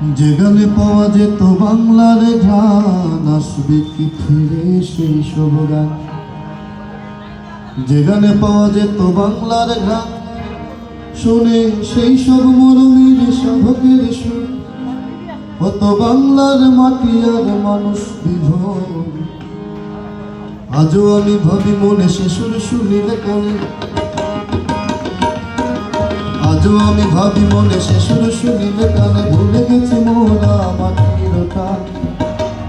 যেখানে পাওয়া যেত বাংলার গান, আসবে কি ফিরে সেই সব গান? যেখানে পাওয়া যেত বাংলার গান, শুনে সেই সব মরমীর সাধকের সুর, হতো বাংলার মাটি আর মানুষ বিভোর। আজও আমি ভাবি মনে সে সুর শুনিলে কানে, আজও আমি ভাবি মনে সে সুর শুনিলে কানে, ভুলে গেছি মোরা মাটির টান।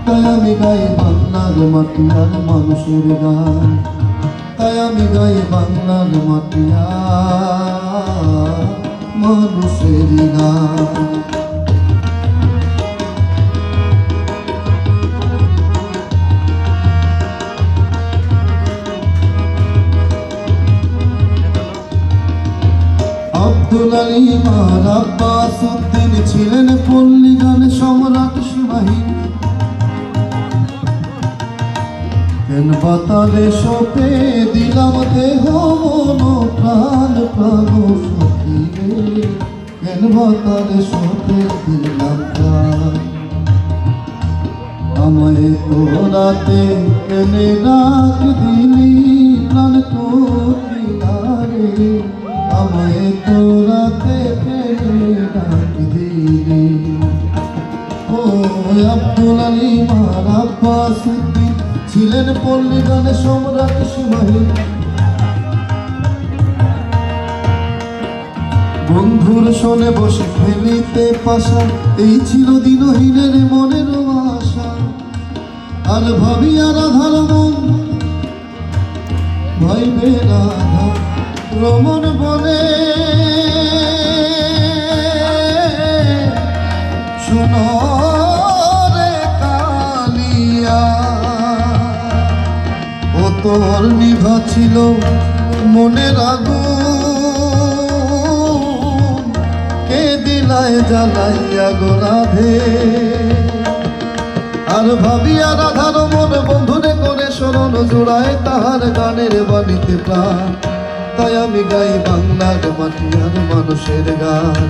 তাই আমি গাই বাংলার মাটি আর মানুষের গান, তাই আমি গাই বাংলার মাটি আর মানুষের গান। আব্দুল আলিম আর আব্বাস উদ্দিন ছিলেন পল্লী গানে সম্রাট সীমাহীন। কেন বা তাদের সপে দিলাম দেহ মন প্রাণ প্রাণ সখিলে, কেন বা তাদের সপে দিলাম প্রাণ। আমায় তোরাতে কেনে ডাক দিলি প্রাণ তো দিলারে, আমায় তোরাতে কেনে ডাক দিলি। ও আব্দুল আলিম আর আব্বাস উদ্দিন ছিলেন পল্লী গানে সম্রাট সীমাহীন। বন্ধুর শোনে বসে ফেলিতে পাশা, এই ছিল দিনহীনের মনের আশা। আর ভাবিয়া রাধার মন ভাইবে রাধা রমন বলে, শোনো রে কালিয়া, ও তোর নিভা ছিল মনের আগুন, কে দিলায় জ্বালাইয়া গো রাধে। আর ভাবিয়া রাধার মন বন্ধুরে করে স্মরণ জোড়ায় তাহার গানের বাণীতে প্রাণ। তাই আমি গাই বাংলার মাটি আর মানুষের গান,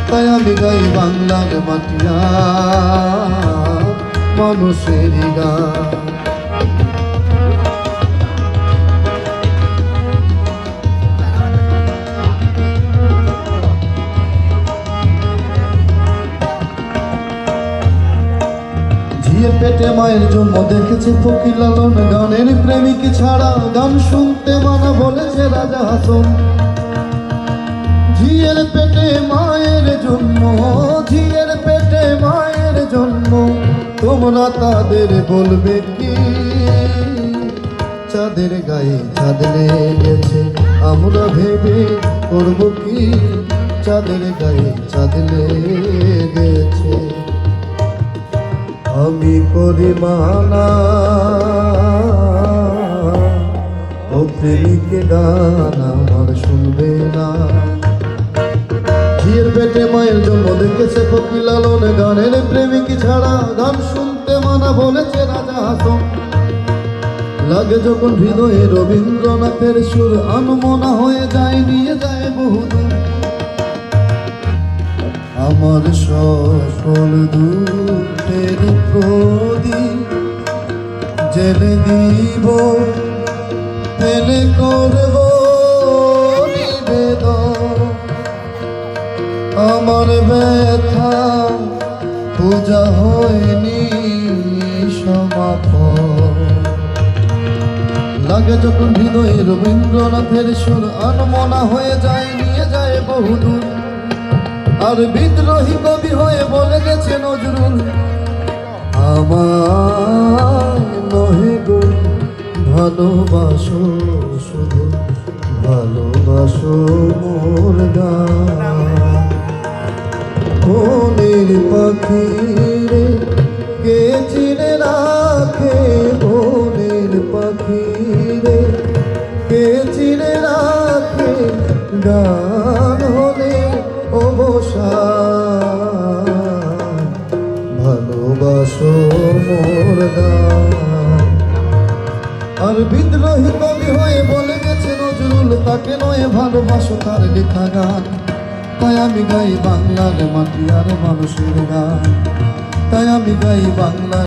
তাই আমি গাই বাংলার মাটি আর মানুষের গান। ঝিয়ের পেটে মায়ের জন্ম দেখেছে ফকির লালন, গানের প্রেমিক ছাড়া গান শুনতে মানা বলেছে রাজা হাসন। ঝিয়ের পেটে মায়ের জন্ম, ঝিয়ের পেটে মায়ের জন্ম, তোমরা তাদের বলবে কি? চাঁদের গায়ে চাঁদ লেগেছে আমরা ভেবে করব কি? চাঁদের গায়ে চাঁদ লেগেছে আমি করি মানা, ও প্রেমিকে গান আমার শুনবে না। ঝিয়ের পেটে মায়ের জন্ম দেখেছে ফকির লালন, গানের প্রেমিক ছাড়া গান শুনতে মানা বলেছে রাজা হাসন। লাগে যখন হৃদয়ে রবীন্দ্রনাথের সুর, আনমনা হয়ে যায় নিয়ে যায় বহুদূর। আমার সকল দুঃখের প্রদীপ জেলে দিব, পেলে করব নিবেদন। আমার ব্যথা পূজা হয়নি সমাপন। লাগে যখন হৃদয়ে রবীন্দ্রনাথের সুর, আনমনা হয়ে যায় নিয়ে যায় বহুদূর। আর বিদ্রোহী কবি হয়ে বলে গেছে নজরুল, আমার নহে গো ভালোবাসো শুধু, ভালোবাসো মোর গান। বনের পাখি রে কে চিনে রাখে, বনের পাখি রে কে চিনে রাখে, গান হলে অবসান। ভালোবাসো মোর গান। আর বিদ্রোহী কবি হয়ে বলে গেছে নজরুল, তাকে নয় ভালোবাসো তার লেখা গান। তাই আমি গাই বাংলার মাটি আর মানুষের গান, তাই আমি গাই বাংলা।